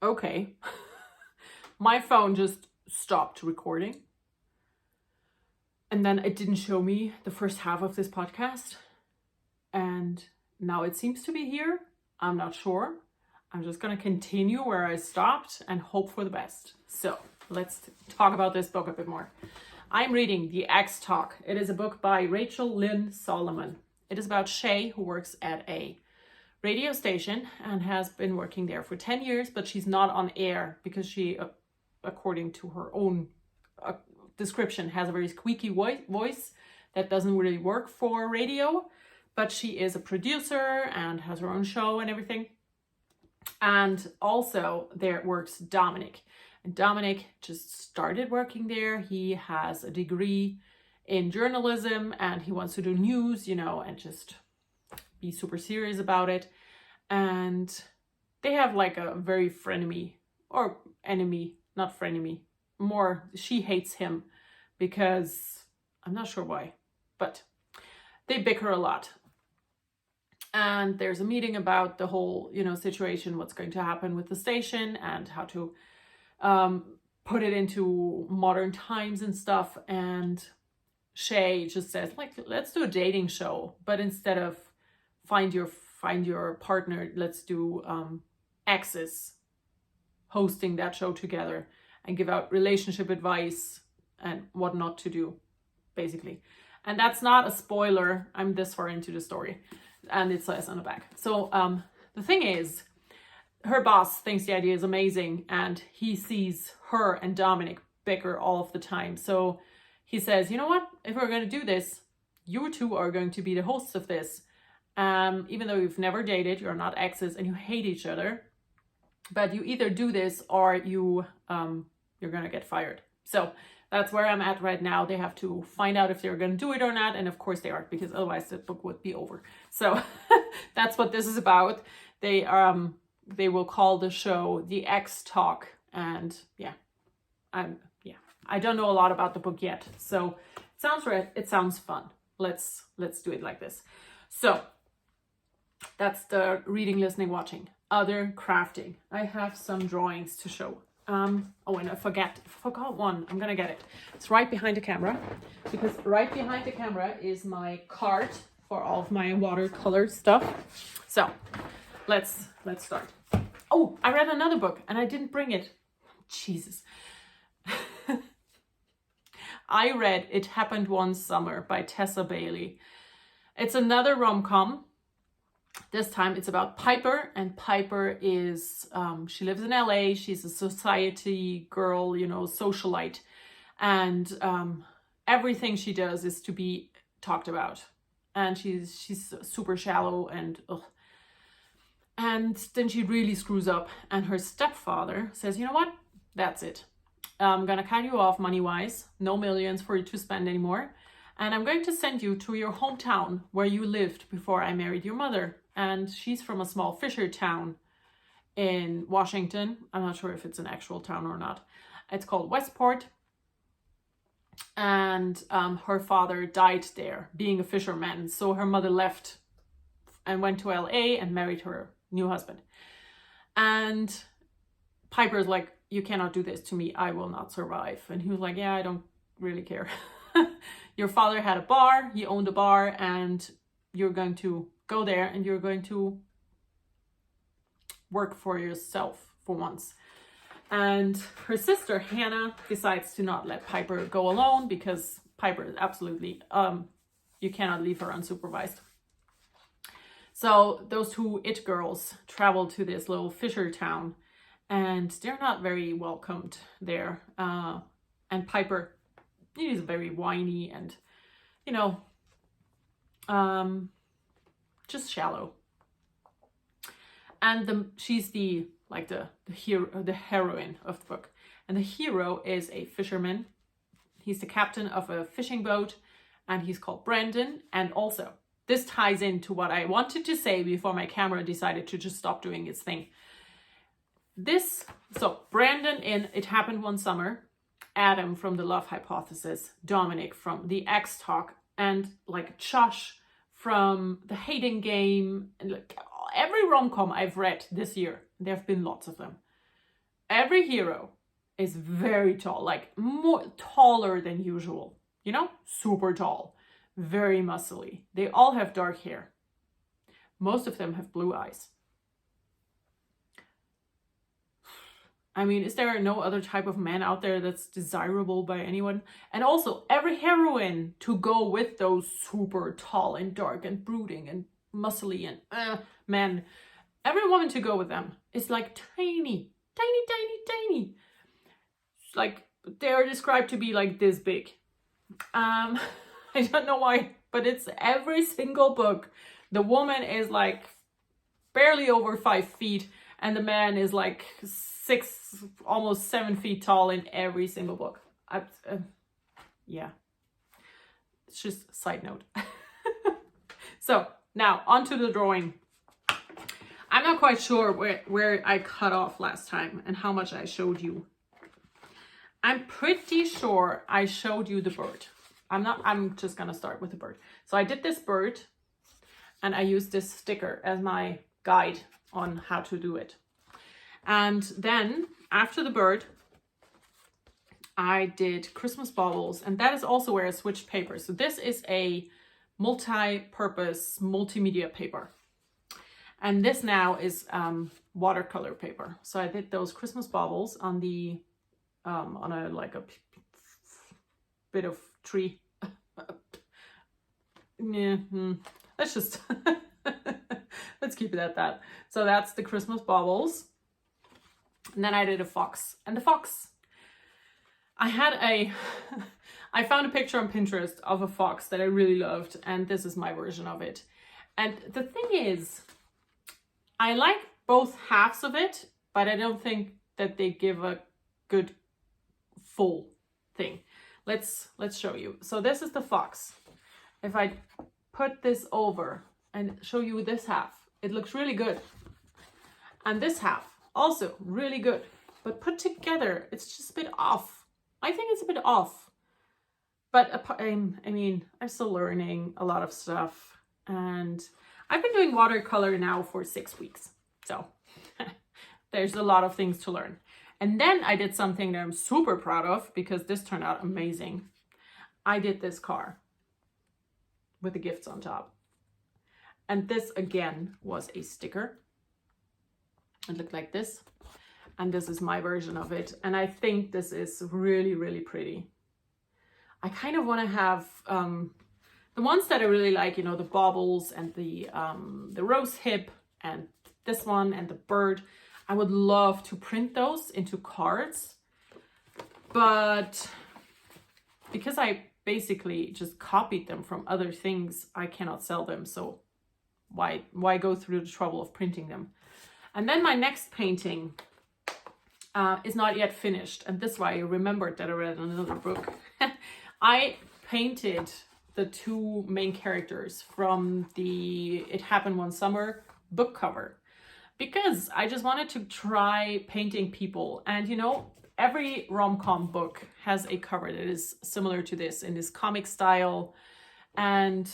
Okay. My phone just stopped recording. And then it didn't show me the first half of this podcast. And now it seems to be here. I'm not sure. I'm just going to continue where I stopped and hope for the best. So let's talk about this book a bit more. I'm reading The X Talk. It is a book by Rachel Lynn Solomon. It is about Shay, who works at a radio station and has been working there for 10 years, but she's not on air because she, according to her own description, has a very squeaky voice that doesn't really work for radio, but she is a producer and has her own show and everything. And also there works Dominic. And Dominic just started working there. He has a degree in journalism and he wants to do news, and just be super serious about it. And they have like a very frenemy, or enemy, not frenemy, more she hates him because I'm not sure why, but they bicker a lot. And there's a meeting about the whole, situation, what's going to happen with the station and how to put it into modern times and stuff. And Shay just says, let's do a dating show, but instead of find your partner, let's do exes hosting that show together and give out relationship advice and what not to do, basically. And that's not a spoiler. I'm this far into the story. And it says on the back. So the thing is, her boss thinks the idea is amazing and he sees her and Dominic bicker all of the time. So he says, you know what? If we're going to do this, you two are going to be the hosts of this. Even though you've never dated, you're not exes and you hate each other, but you either do this or you're going to get fired. So that's where I'm at right now. They have to find out if they're going to do it or not. And of course they are, because otherwise the book would be over. So that's what this is about. They will call the show The X Talk. And I don't know a lot about the book yet. So it sounds fun. Let's do it like this. So that's the reading, listening, watching. Other crafting. I have some drawings to show. And I forgot one. I'm gonna get it. It's right behind the camera, because right behind the camera is my cart for all of my watercolor stuff. So let's start. Oh, I read another book and I didn't bring it. Jesus. I read It Happened One Summer by Tessa Bailey. It's another rom-com. This time it's about Piper, and Piper is, she lives in LA. She's a society girl, socialite. And everything she does is to be talked about. And she's super shallow and ugh. And then she really screws up. And her stepfather says, you know what? That's it. I'm going to cut you off money-wise. No millions for you to spend anymore. And I'm going to send you to your hometown where you lived before I married your mother. And she's from a small fisher town in Washington. I'm not sure if it's an actual town or not. It's called Westport. And her father died there being a fisherman. So her mother left and went to LA and married her new husband. And Piper's like, you cannot do this to me. I will not survive. And he was like, yeah, I don't really care. Your father had a bar. He owned a bar, and you're going to go there and you're going to work for yourself for once. And her sister Hannah decides to not let Piper go alone, because Piper is absolutely, you cannot leave her unsupervised. So those two it girls travel to this little fisher town, and they're not very welcomed there. And Piper is very whiny and, just shallow. And she's the hero, the heroine of the book. And the hero is a fisherman. He's the captain of a fishing boat, and he's called Brandon. And also, this ties into what I wanted to say before my camera decided to just stop doing its thing. So Brandon in It Happened One Summer, Adam from The Love Hypothesis, Dominic from The X Talk, and Josh from The Hating Game, and every rom-com I've read this year, there have been lots of them. every hero is very tall, like more taller than usual, you know, super tall, very muscly. They all have dark hair. Most of them have blue eyes. I mean, is there no other type of man out there that's desirable by anyone? And also, every heroine to go with those super tall and dark and brooding and muscly and men, every woman to go with them is like tiny, tiny, tiny, tiny. Like, they're described to be like this big. I don't know why, but it's every single book. The woman is like barely over 5 feet, and the man is like 6, almost 7 feet tall in every single book. Yeah, it's just a side note. So now onto the drawing. I'm not quite sure where I cut off last time and how much I showed you. I'm pretty sure I showed you the bird. I'm just gonna start with the bird. So I did this bird, and I used this sticker as my guide on how to do it. And then after the bird, I did Christmas baubles, and that is also where I switched paper. So this is a multi-purpose multimedia paper. And this now is watercolor paper. So I did those Christmas baubles on the on a bit of tree. Let's just let's keep it at that. So that's the Christmas baubles. And then I did a fox. And the fox, I found a picture on Pinterest of a fox that I really loved, and this is my version of it. And the thing is, I like both halves of it, but I don't think that they give a good full thing. Let's show you. So this is the fox. If I put this over and show you this half, it looks really good. And this half, also really good. But put together, it's just a bit off. I think it's a bit off. But I mean, I'm still learning a lot of stuff. And I've been doing watercolor now for 6 weeks. So there's a lot of things to learn. And then I did something that I'm super proud of because this turned out amazing. I did this car with the gifts on top. And this again was a sticker. It looked like this. And this is my version of it. And I think this is really, really pretty. I kind of want to have the ones that I really like, you know, the baubles and the rose hip and this one and the bird. I would love to print those into cards, but because I basically just copied them from other things, I cannot sell them. So why go through the trouble of printing them? And then my next painting is not yet finished. And this is why I remembered that I read another book. I painted the 2 main characters from the It Happened One Summer book cover, because I just wanted to try painting people. And you know, every rom-com book has a cover that is similar to this in this comic style. And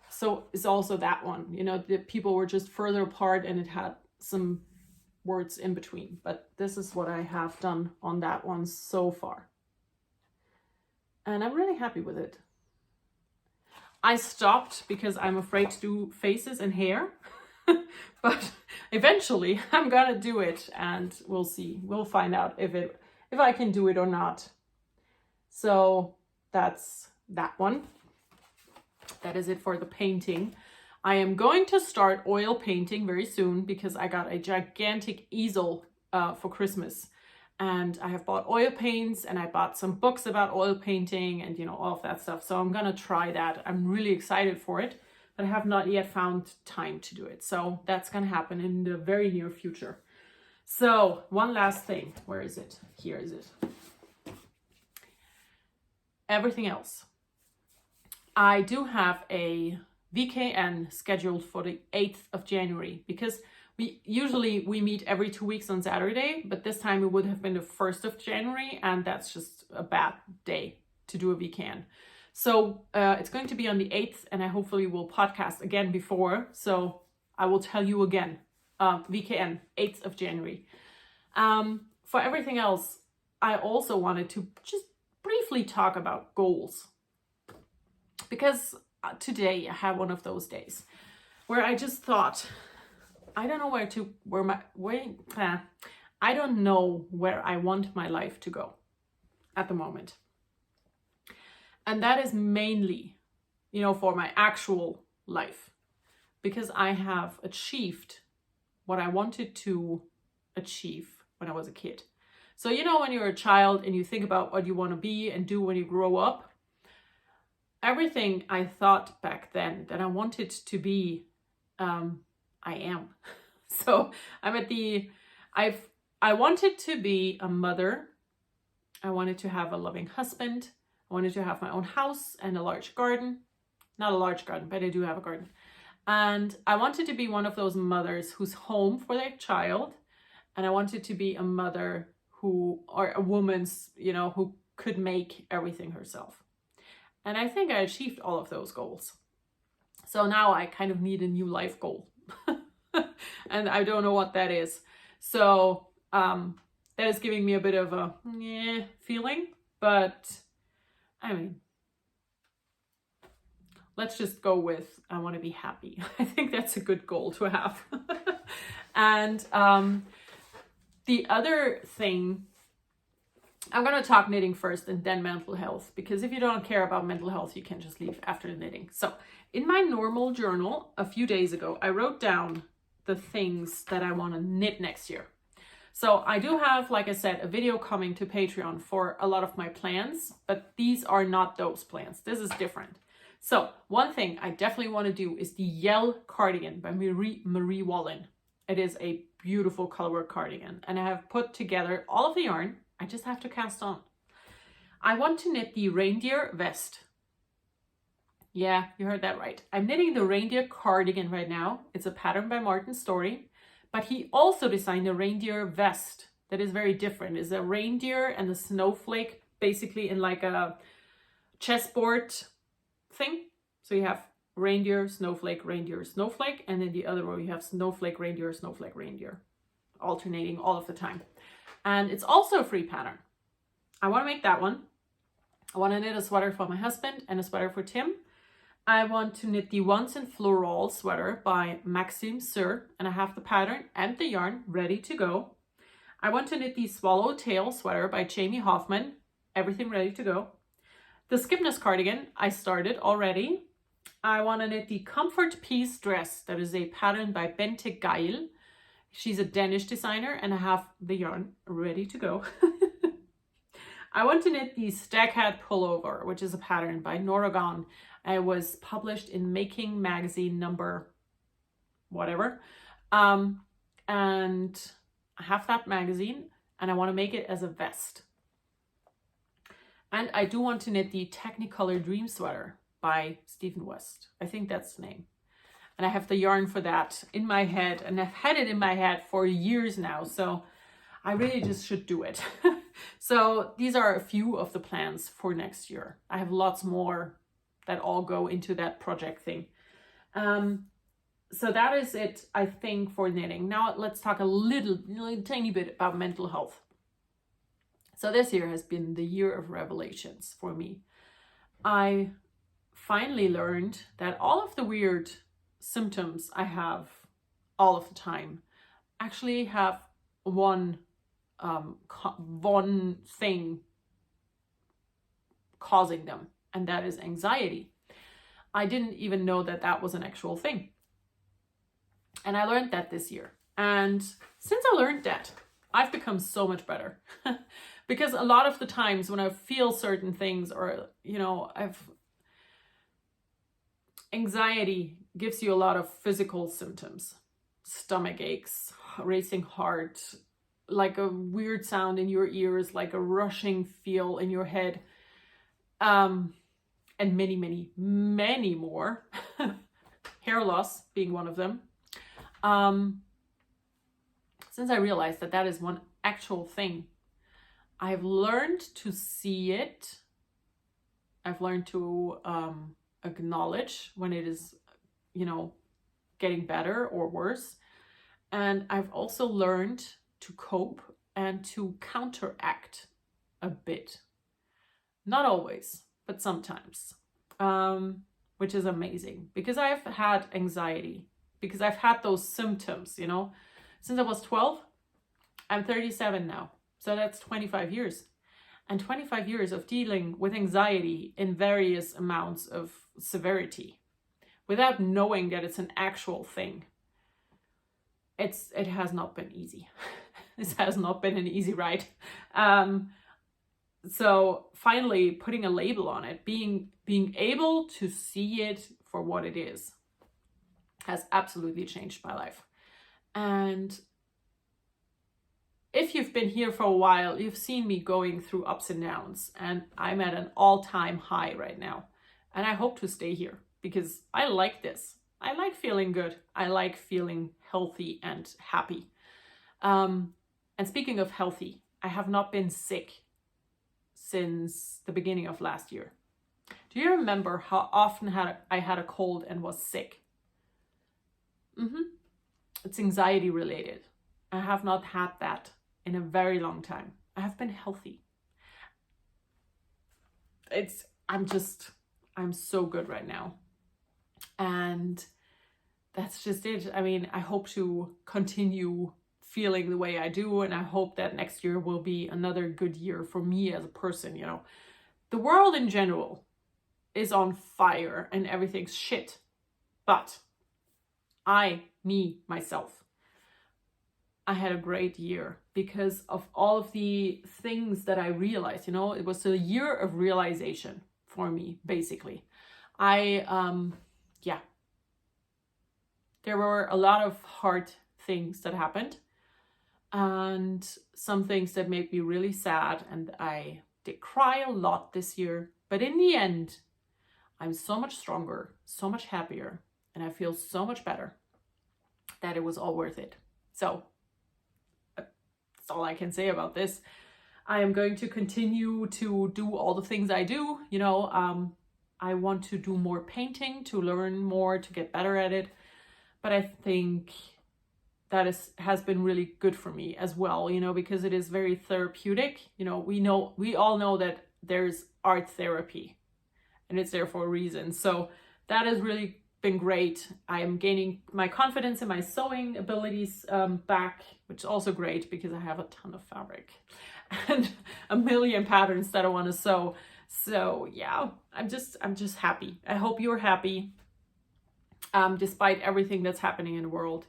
so it's also that one, you know, the people were just further apart and it had some words in between. But this is what I have done on that one so far. And I'm really happy with it. I stopped because I'm afraid to do faces and hair. But eventually I'm gonna do it, and we'll see. We'll find out if I can do it or not. So that's that one. That is it for the painting. I am going to start oil painting very soon because I got a gigantic easel for Christmas. And I have bought oil paints, and I bought some books about oil painting and, you know, all of that stuff. So I'm gonna try that. I'm really excited for it, but I have not yet found time to do it. So that's gonna happen in the very near future. So one last thing. Where is it? Here is it. Everything else. I do have a VKN scheduled for the 8th of January because we meet every 2 weeks on Saturday, but this time it would have been the 1st of January, and that's just a bad day to do a VKN. So it's going to be on the 8th, and I hopefully will podcast again before. So I will tell you again, VKN, 8th of January. for everything else, I also wanted to just briefly talk about goals. Because today I had one of those days where I just thought, I don't know I don't know where I want my life to go at the moment. And that is mainly, for my actual life, because I have achieved what I wanted to achieve when I was a kid. So, when you're a child and you think about what you want to be and do when you grow up, everything I thought back then that I wanted to be, I am. So I wanted to be a mother. I wanted to have a loving husband. I wanted to have my own house and a large garden. Not a large garden, but I do have a garden. And I wanted to be one of those mothers who's home for their child. And I wanted to be a mother or a woman's, who could make everything herself. And I think I achieved all of those goals. So now I kind of need a new life goal. And I don't know what that is. So that is giving me a bit of a feeling. But I mean, let's just go with I want to be happy. I think that's a good goal to have. And the other thing, I'm going to talk knitting first and then mental health, because if you don't care about mental health, you can just leave after the knitting. So in my normal journal a few days ago, I wrote down the things that I want to knit next year. So I do have, like I said, a video coming to Patreon for a lot of my plans, but these are not those plans. This is different. So one thing I definitely want to do is the Yell cardigan by Marie Wallen. It is a beautiful colorwork cardigan, and I have put together all of the yarn. I just have to cast on. I want to knit the reindeer vest. Yeah, you heard that right. I'm knitting the reindeer cardigan right now. It's a pattern by Martin Story, but he also designed a reindeer vest that is very different. It's a reindeer and a snowflake, basically in like a chessboard thing. So you have reindeer, snowflake, and then the other row you have snowflake, reindeer, alternating all of the time. And it's also a free pattern. I want to make that one. I want to knit a sweater for my husband and a sweater for Tim. I want to knit the Once in Floral sweater by Maxime Sur, and I have the pattern and the yarn ready to go. I want to knit the Swallowtail sweater by Jamie Hoffman, everything ready to go. The Skipness cardigan, I started already. I want to knit the Comfort Piece dress, that is a pattern by Bente Geil. She's a Danish designer, and I have the yarn ready to go. I want to knit the Stag Hat pullover, which is a pattern by Noragon. It was published in Making magazine number whatever. And I have that magazine, and I want to make it as a vest. And I do want to knit the Technicolor Dream sweater by Stephen West. I think that's the name. And I have the yarn for that in my head, and I've had it in my head for years now. So I really just should do it. So these are a few of the plans for next year. I have lots more that all go into that project thing. So that is it, I think, for knitting. Now let's talk a little tiny bit about mental health. So this year has been the year of revelations for me. I finally learned that all of the weird symptoms I have all of the time actually have one thing causing them, and that is anxiety. I didn't even know that that was an actual thing. And I learned that this year. And since I learned that, I've become so much better. Because a lot of the times when I feel certain things, or, anxiety gives you a lot of physical symptoms. Stomach aches, racing heart, like a weird sound in your ears, like a rushing feel in your head. And many, many, many more. Hair loss being one of them. Since I realized that that is one actual thing, I've learned to see it. I've learned to acknowledge when it is, getting better or worse. And I've also learned to cope and to counteract a bit. Not always, but sometimes, which is amazing because I've had anxiety, because I've had those symptoms, you know, since I was 12. I'm 37 now, so that's 25 years. And 25 years of dealing with anxiety in various amounts of severity without knowing that it's an actual thing. It has not been easy. This has not been an easy ride. So finally putting a label on it, being able to see it for what it is, has absolutely changed my life. And if you've been here for a while, you've seen me going through ups and downs, and I'm at an all-time high right now. And I hope to stay here because I like this. I like feeling good. I like feeling healthy and happy. And speaking of healthy, I have not been sick since the beginning of last year. Do you remember how often I had a cold and was sick? It's anxiety related. I have not had that in a very long time. I have been healthy. I'm so good right now. And that's just it. I mean, I hope to continue feeling the way I do, and I hope that next year will be another good year for me as a person, you know. The world in general is on fire and everything's shit. But myself, I had a great year because of all of the things that I realized, you know. It was a year of realization for me, basically. There were a lot of hard things that happened and some things that made me really sad, and I did cry a lot this year. But in the end, I'm so much stronger, so much happier, and I feel so much better that it was all worth it. So that's all I can say about this. I am going to continue to do all the things I do. You know, I want to do more painting, to learn more, to get better at it. But I think that has been really good for me as well, you know, because it is very therapeutic. You know, we all know that there's art therapy and it's there for a reason. So that has really been great. I am gaining my confidence in my sewing abilities back, which is also great because I have a ton of fabric and a million patterns that I want to sew. So yeah, I'm just happy. I hope you're happy, despite everything that's happening in the world.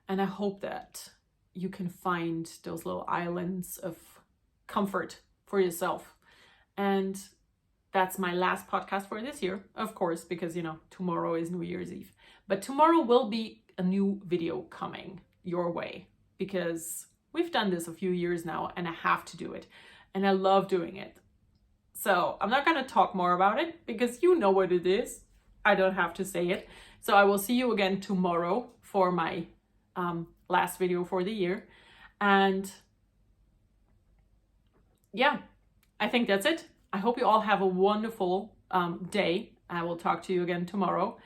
And I hope that you can find those little islands of comfort for yourself. And that's my last podcast for this year, of course, because, you know, tomorrow is New Year's Eve. But tomorrow will be a new video coming your way because we've done this a few years now and I have to do it. And I love doing it. So I'm not going to talk more about it because you know what it is. I don't have to say it. So I will see you again tomorrow for my last video for the year. And yeah, I think that's it. I hope you all have a wonderful day. I will talk to you again tomorrow.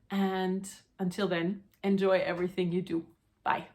And until then, enjoy everything you do. Bye.